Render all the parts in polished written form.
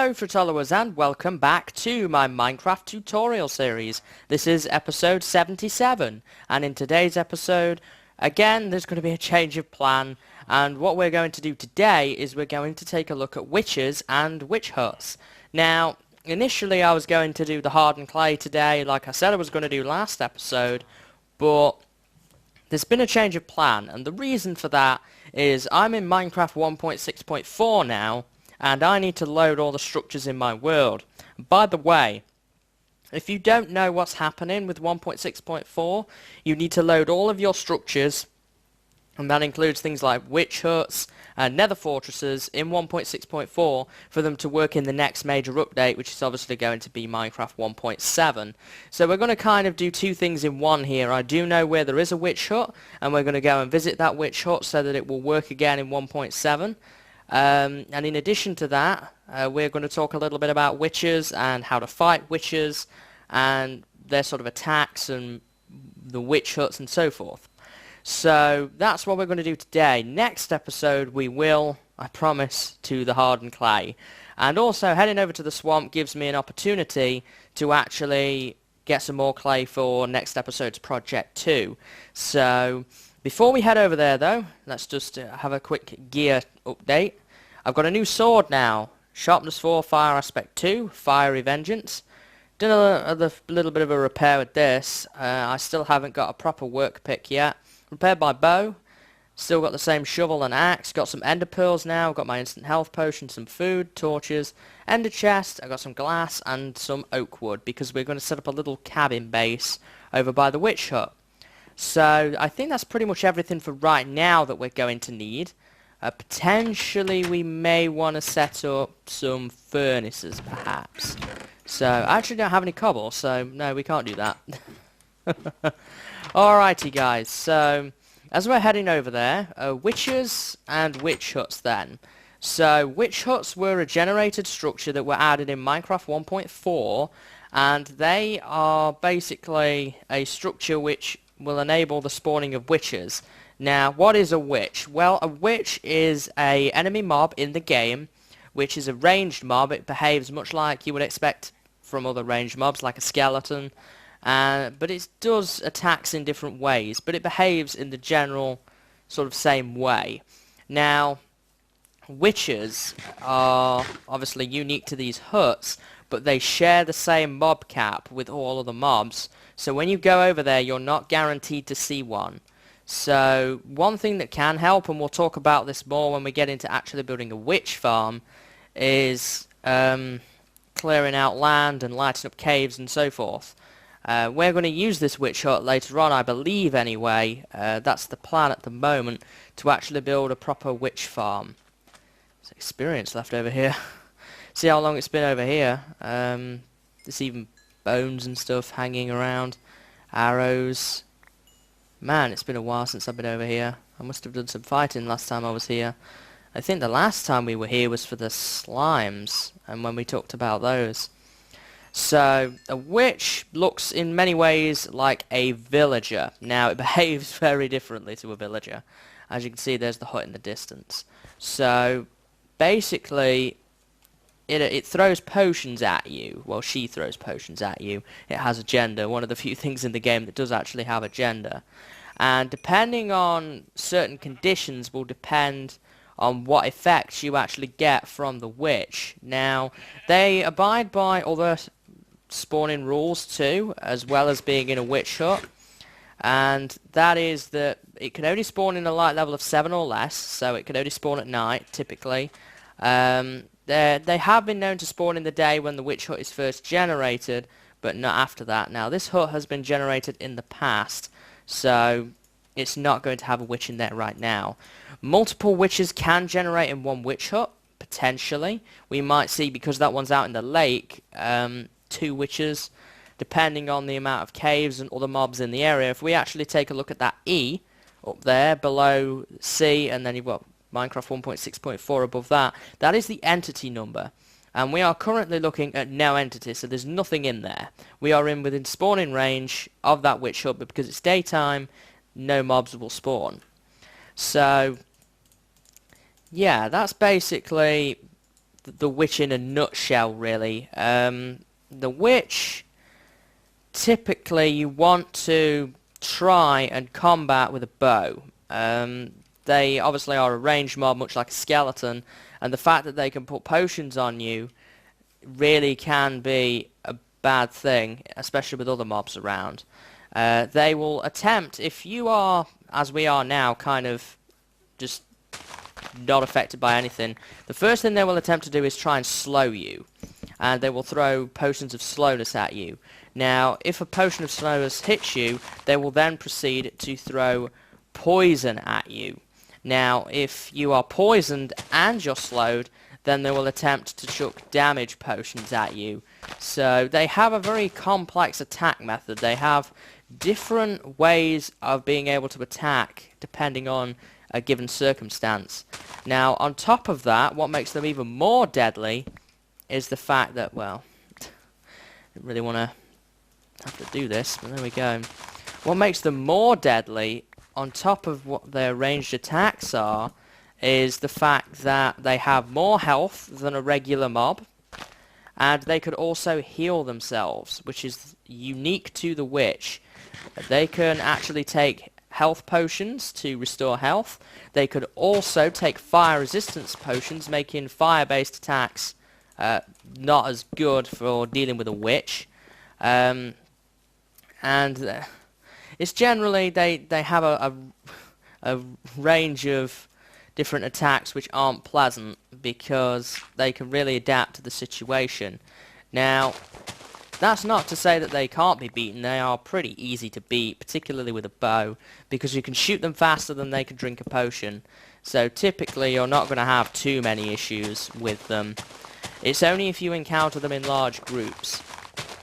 Hello fruit followers and welcome back to my Minecraft tutorial series. This is episode 77 and in today's episode again there's going to be a change of plan, and what we're going to do today is we're going to take a look at witches and witch huts. Now initially I was going to do the hardened clay today like I said I was going to do last episode, but there's been a change of plan, and the reason for that is I'm in Minecraft 1.6.4 now, and I need to load all the structures in my world. By the way, if you don't know what's happening with 1.6.4, you need to load all of your structures, and that includes things like witch huts and nether fortresses in 1.6.4 for them to work in the next major update, which is obviously going to be Minecraft 1.7. So we're going to kind of do two things in one here. I do know where there is a witch hut, and we're going to go and visit that witch hut so that it will work again in 1.7. And in addition to that, we're going to talk a little bit about witches and how to fight witches and their sort of attacks and the witch huts and so forth. So that's what we're going to do today. Next episode we will, I promise, to the hardened clay. And also heading over to the swamp gives me an opportunity to actually get some more clay for next episode's project too. So before we head over there though, let's just have a quick gear update. I've got a new sword now. Sharpness 4, Fire Aspect 2, Fiery Vengeance. Done a little bit of a repair with this. I still haven't got a proper work pick yet. Repaired my bow. Still got the same shovel and axe. Got some ender pearls now. Got my instant health potion, some food, torches, ender chest. I got some glass and some oak wood because we're going to set up a little cabin base over by the witch hut. So I think that's pretty much everything for right now that we're going to need. Potentially we may want to set up some furnaces perhaps. So I actually don't have any cobble, so no, we can't do that. Alrighty guys, so as we're heading over there, witches and witch huts then. So witch huts were a generated structure that were added in Minecraft 1.4, and they are basically a structure which will enable the spawning of witches. Now, what is a witch? Well, a witch is a enemy mob in the game, which is a ranged mob. It behaves much like you would expect from other ranged mobs, like a skeleton, but it does attacks in different ways, but it behaves in the general sort of same way. Now, witches are obviously unique to these huts, but they share the same mob cap with all other mobs, so when you go over there you're not guaranteed to see one. So one thing that can help, and we'll talk about this more when we get into actually building a witch farm, is clearing out land and lighting up caves and so forth. We're going to use this witch hut later on, I believe anyway. That's the plan at the moment, to actually build a proper witch farm. There's experience left over here. See how long it's been over here. There's even bones and stuff hanging around. Arrows. Man, it's been a while since I've been over here. I must have done some fighting last time I was here. I think the last time we were here was for the slimes, and when we talked about those. So, a witch looks in many ways like a villager. Now, it behaves very differently to a villager. As you can see, there's the hut in the distance. So, basically, it throws potions at you. Well, she throws potions at you. It has a gender, one of the few things in the game that does actually have a gender. And depending on certain conditions will depend on what effects you actually get from the witch. Now, they abide by other spawning rules too, as well as being in a witch hut. And that is that it can only spawn in a light level of 7 or less, so it can only spawn at night, typically. They have been known to spawn in the day when the witch hut is first generated, but not after that. Now, this hut has been generated in the past, so it's not going to have a witch in there right now. Multiple witches can generate in one witch hut, potentially. We might see, because that one's out in the lake, 2 witches, depending on the amount of caves and other mobs in the area. If we actually take a look at that E up there below C, and then you've got Minecraft 1.6.4 above that, that is the entity number. And we are currently looking at no entity, so there's nothing in there. We are within spawning range of that witch hut, but because it's daytime, no mobs will spawn. So, yeah, that's basically the witch in a nutshell, really. The witch, typically you want to try and combat with a bow. They obviously are a ranged mob, much like a skeleton, and the fact that they can put potions on you really can be a bad thing, especially with other mobs around. They will attempt, if you are, as we are now, kind of just not affected by anything, the first thing they will attempt to do is try and slow you, and they will throw potions of slowness at you. Now, if a potion of slowness hits you, they will then proceed to throw poison at you. Now, if you are poisoned and you're slowed, then they will attempt to chuck damage potions at you. So they have a very complex attack method. They have different ways of being able to attack depending on a given circumstance. Now, on top of that, what makes them even more deadly is the fact that, well, I didn't really want to have to do this, but there we go. What makes them more deadly, on top of what their ranged attacks are, is the fact that they have more health than a regular mob, and they could also heal themselves, which is unique to the witch. They can actually take health potions to restore health. They could also take fire resistance potions, making fire-based attacks not as good for dealing with a witch. And it's generally they have a range of different attacks which aren't pleasant because they can really adapt to the situation. Now, that's not to say that they can't be beaten. They are pretty easy to beat, particularly with a bow, because you can shoot them faster than they can drink a potion. So typically you're not going to have too many issues with them. It's only if you encounter them in large groups.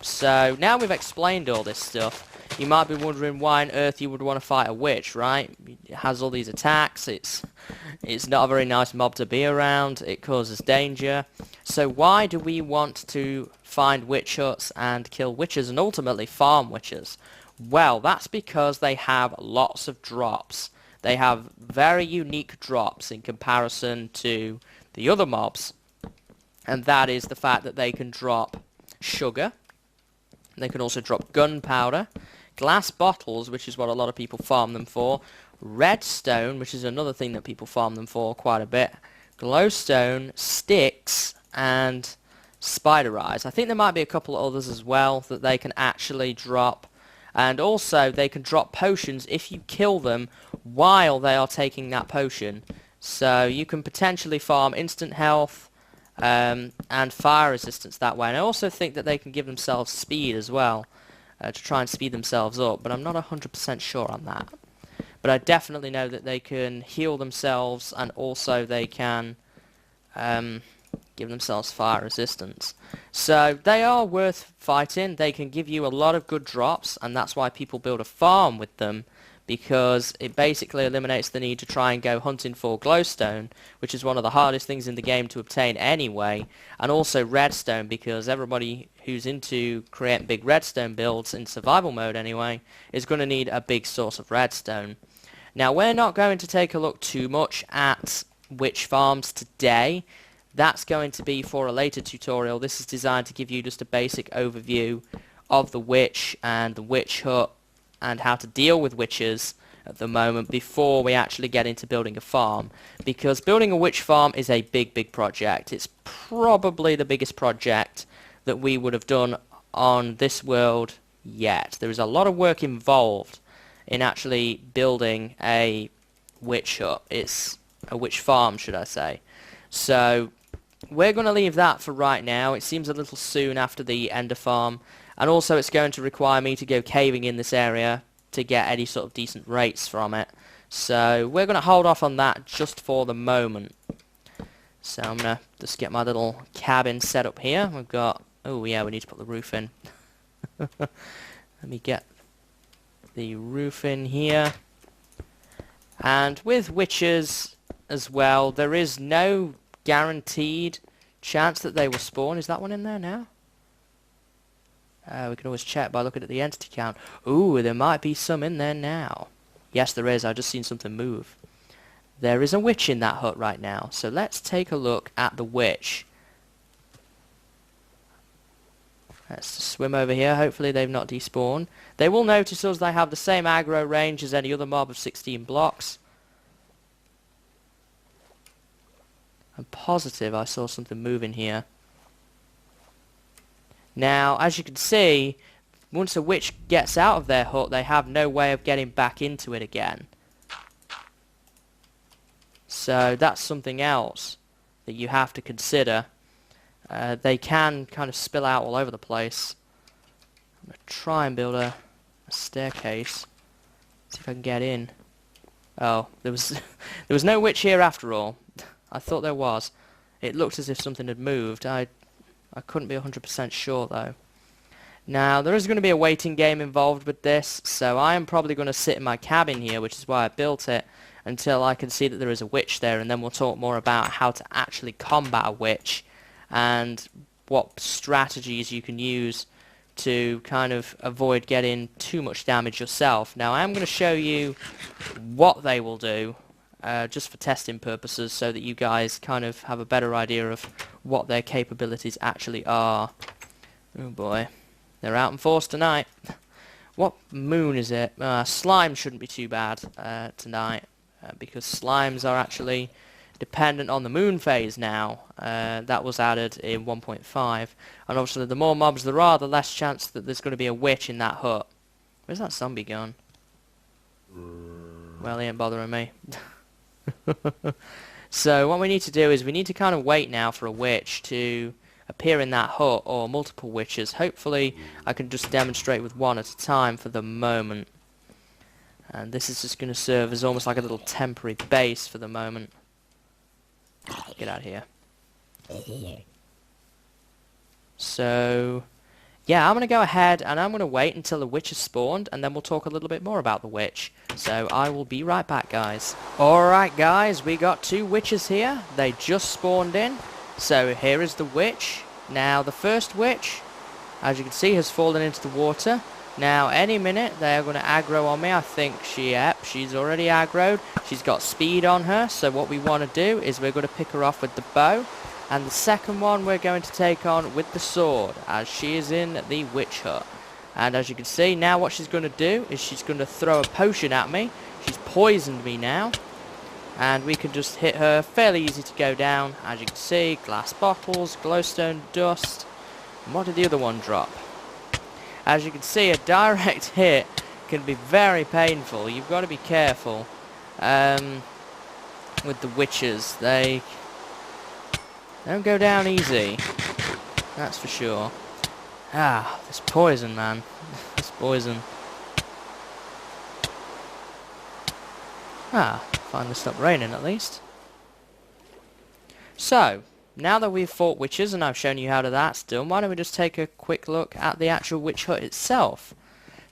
So now we've explained all this stuff, you might be wondering why on earth you would want to fight a witch, right? It has all these attacks, it's not a very nice mob to be around, it causes danger. So why do we want to find witch huts and kill witches and ultimately farm witches? Well, that's because they have lots of drops. They have very unique drops in comparison to the other mobs. And that is the fact that they can drop sugar. They can also drop gunpowder, glass bottles, which is what a lot of people farm them for, redstone, which is another thing that people farm them for quite a bit, glowstone, sticks, and spider eyes. I think there might be a couple others as well that they can actually drop. And also they can drop potions if you kill them while they are taking that potion. So you can potentially farm instant health and fire resistance that way. And I also think that they can give themselves speed as well to try and speed themselves up. But I'm not 100% sure on that. But I definitely know that they can heal themselves and also they can give themselves fire resistance. So they are worth fighting. They can give you a lot of good drops, and that's why people build a farm with them, because it basically eliminates the need to try and go hunting for glowstone, which is one of the hardest things in the game to obtain anyway, and also redstone, because everybody who's into creating big redstone builds, in survival mode anyway, is going to need a big source of redstone. Now, we're not going to take a look too much at witch farms today. That's going to be for a later tutorial. This is designed to give you just a basic overview of the witch and the witch hut and how to deal with witches at the moment before we actually get into building a farm. Because building a witch farm is a big, big project. It's probably the biggest project that we would have done on this world yet. There is a lot of work involved in actually building a witch hut. It's a witch farm, should I say. So we're going to leave that for right now. It seems a little soon after the ender farm, and also it's going to require me to go caving in this area to get any sort of decent rates from it. So we're going to hold off on that just for the moment. So I'm going to just get my little cabin set up here. We've got, oh yeah, we need to put the roof in. Let me get the roof in here. And with witches as well, there is no guaranteed chance that they will spawn. Is that one in there now? We can always check by looking at the entity count. Ooh, there might be some in there now. Yes, there is. I've just seen something move. There is a witch in that hut right now. So let's take a look at the witch Let's swim over here. Hopefully they've not despawned. They will notice us. They have the same aggro range as any other mob of 16 blocks. I'm positive I saw something moving here. Now, as you can see, once a witch gets out of their hut, they have no way of getting back into it again. So that's something else that you have to consider. They can kind of spill out all over the place. I'm going to try and build a staircase. See if I can get in. Oh, there was there was no witch here after all. I thought there was. It looked as if something had moved. I couldn't be 100% sure though. Now, there is going to be a waiting game involved with this, so I am probably going to sit in my cabin here, which is why I built it, until I can see that there is a witch there, and then we'll talk more about how to actually combat a witch and what strategies you can use to kind of avoid getting too much damage yourself. Now, I am going to show you what they will do, just for testing purposes, so that you guys kind of have a better idea of what their capabilities actually are. Oh boy. They're out in force tonight. What moon is it? Slime shouldn't be too bad tonight, because slimes are actually dependent on the moon phase now. That was added in 1.5, and obviously the more mobs there are, the less chance that there's going to be a witch in that hut. Where's that zombie gone? Well, he ain't bothering me. So what we need to do is we need to kind of wait now for a witch to appear in that hut, or multiple witches. Hopefully I can just demonstrate with one at a time for the moment. And this is just going to serve as almost like a little temporary base for the moment. Get out of here. So, yeah, I'm going to go ahead and I'm going to wait until the witch has spawned, and then we'll talk a little bit more about the witch. So I will be right back, guys. Alright guys, we got 2 witches here. They just spawned in. So here is the witch. Now the first witch, as you can see, has fallen into the water. Now any minute they are going to aggro on me. I think she's already aggroed. She's got speed on her. So what we want to do is we're going to pick her off with the bow. And the second one we're going to take on with the sword, as she is in the witch hut. And as you can see, now what she's going to do is she's going to throw a potion at me. She's poisoned me now. And we can just hit her, fairly easy to go down. As you can see, glass bottles, glowstone dust. And what did the other one drop? As you can see, a direct hit can be very painful. You've got to be careful with the witches. They don't go down easy, that's for sure. Ah, this poison, man. This poison. Ah, finally stopped raining at least. So, now that we've fought witches and I've shown you how that's done, why don't we just take a quick look at the actual witch hut itself.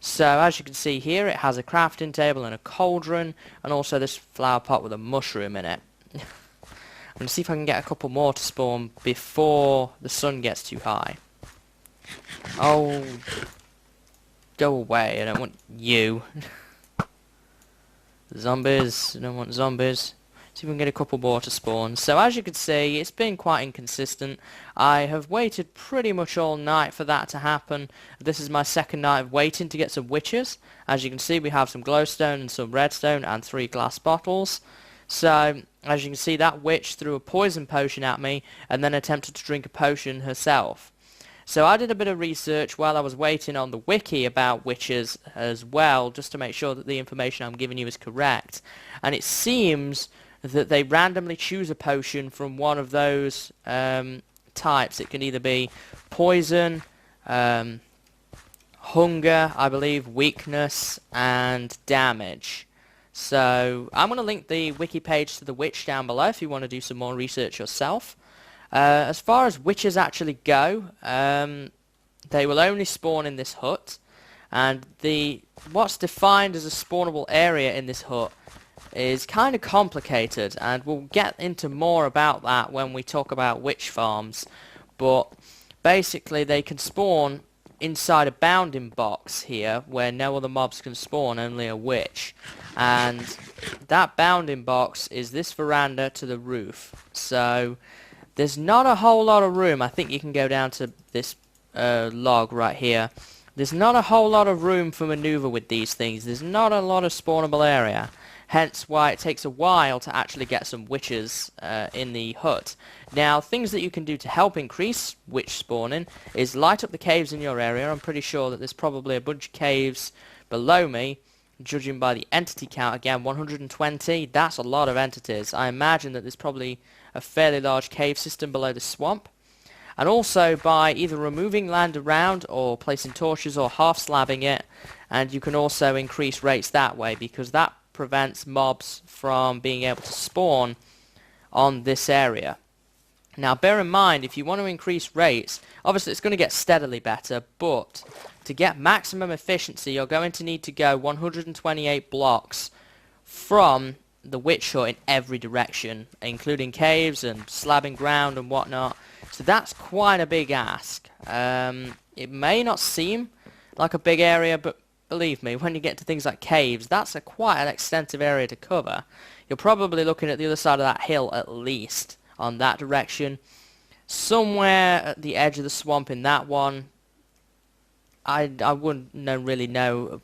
So, as you can see here, it has a crafting table and a cauldron, and also this flower pot with a mushroom in it. I'm going to see if I can get a couple more to spawn before the sun gets too high. Oh, go away, I don't want you. Zombies, I don't want zombies. See if we can get a couple more to spawn. So as you can see, it's been quite inconsistent. I have waited pretty much all night for that to happen. This is my second night of waiting to get some witches. As you can see, we have some glowstone and some redstone and 3 glass bottles. So, as you can see, that witch threw a poison potion at me and then attempted to drink a potion herself. So I did a bit of research while I was waiting on the wiki about witches as well, just to make sure that the information I'm giving you is correct. And it seems that they randomly choose a potion from one of those types. It can either be poison, hunger, I believe, weakness, and damage. So I'm going to link the wiki page to the witch down below if you want to do some more research yourself. As far as witches actually go, they will only spawn in this hut, and what's defined as a spawnable area in this hut is kind of complicated, and we'll get into more about that when we talk about witch farms. But basically they can spawn inside a bounding box here where no other mobs can spawn, only a witch. And that bounding box is this veranda to the roof. So there's not a whole lot of room. I think you can go down to this log right here, there's not a whole lot of room for maneuver with these things. There's not a lot of spawnable area. Hence why it takes a while to actually get some witches in the hut. Now, things that you can do to help increase witch spawning is light up the caves in your area. I'm pretty sure that there's probably a bunch of caves below me, judging by the entity count. Again, 120, that's a lot of entities. I imagine that there's probably a fairly large cave system below the swamp. And also by either removing land around or placing torches or half slabbing it, and you can also increase rates that way, because that prevents mobs from being able to spawn on this area. Now bear in mind, if you want to increase rates, obviously it's going to get steadily better, but to get maximum efficiency you're going to need to go 128 blocks from the witch hut in every direction, including caves and slabbing ground and whatnot. So that's quite a big ask. It may not seem like a big area, but believe me, when you get to things like caves, that's quite an extensive area to cover. You're probably looking at the other side of that hill at least, on that direction. Somewhere at the edge of the swamp in that one. I wouldn't really know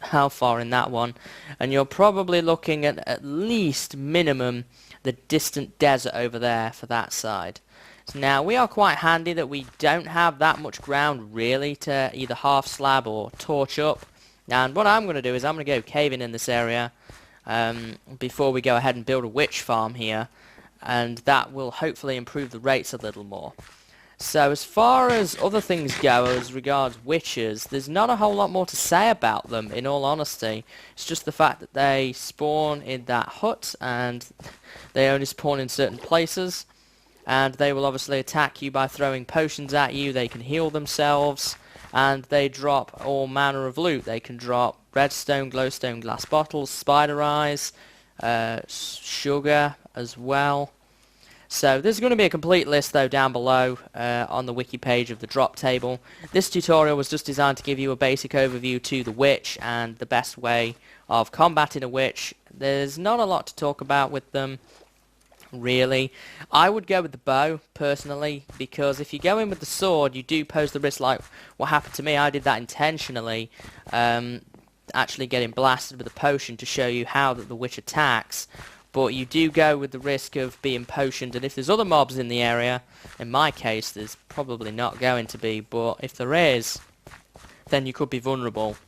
how far in that one. And you're probably looking at least minimum the distant desert over there for that side. So now we are quite handy that we don't have that much ground really to either half slab or torch up. And what I'm going to do is I'm going to go caving in this area before we go ahead and build a witch farm here, and that will hopefully improve the rates a little more. So as far as other things go as regards witches, there's not a whole lot more to say about them, in all honesty. It's just the fact that they spawn in that hut and they only spawn in certain places, and they will obviously attack you by throwing potions at you. They can heal themselves, and they drop all manner of loot. They can drop redstone, glowstone, glass bottles, spider eyes, sugar as well. So there's going to be a complete list though down below on the wiki page of the drop table. This tutorial was just designed to give you a basic overview to the witch and the best way of combating a witch. There's not a lot to talk about with them, really. I would go with the bow personally, because if you go in with the sword you do pose the risk like what happened to me. I did that intentionally, actually getting blasted with a potion to show you how that the witch attacks. But you do go with the risk of being potioned, and if there's other mobs in the area, in my case there's probably not going to be, but if there is, then you could be vulnerable.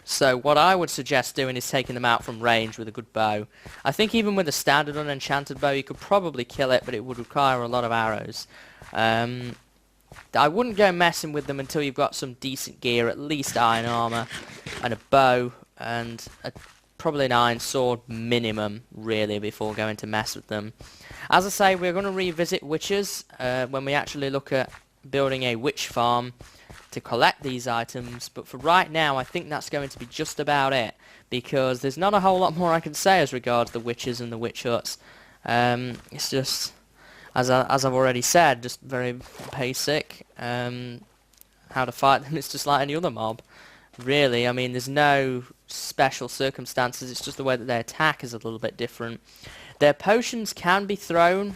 So what I would suggest doing is taking them out from range with a good bow. I think even with a standard unenchanted bow you could probably kill it, but it would require a lot of arrows. I wouldn't go messing with them until you've got some decent gear, at least iron armor and a bow and probably an iron sword minimum, really, before going to mess with them. As I say, we're going to revisit witches when we actually look at building a witch farm to collect these items, but for right now I think that's going to be just about it, because there's not a whole lot more I can say as regards the witches and the witch huts. It's just, as I've already said, just very basic. How to fight them, it's just like any other mob, really. I mean, there's no special circumstances, it's just the way that they attack is a little bit different. Their potions can be thrown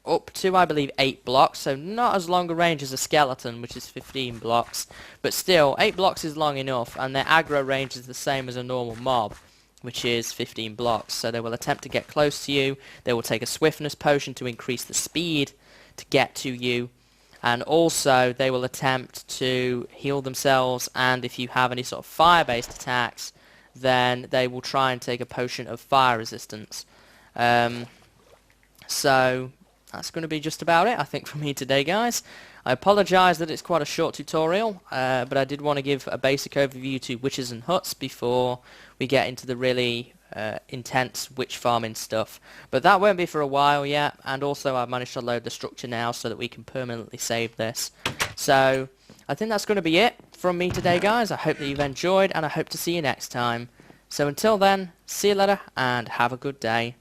up to, I believe, 8 blocks, so not as long a range as a skeleton, which is 15 blocks, but still, 8 blocks is long enough, and their aggro range is the same as a normal mob, which is 15 blocks, so they will attempt to get close to you. They will take a swiftness potion to increase the speed to get to you, and also they will attempt to heal themselves, and if you have any sort of fire-based attacks, then they will try and take a potion of fire resistance. So that's going to be just about it, I think, for me today, guys. I apologise that it's quite a short tutorial, but I did want to give a basic overview to witches and huts before we get into the really intense witch farming stuff. But that won't be for a while yet, and also I've managed to load the structure now so that we can permanently save this. So I think that's going to be it from me today, guys. I hope that you've enjoyed, and I hope to see you next time. So until then, see you later, and have a good day.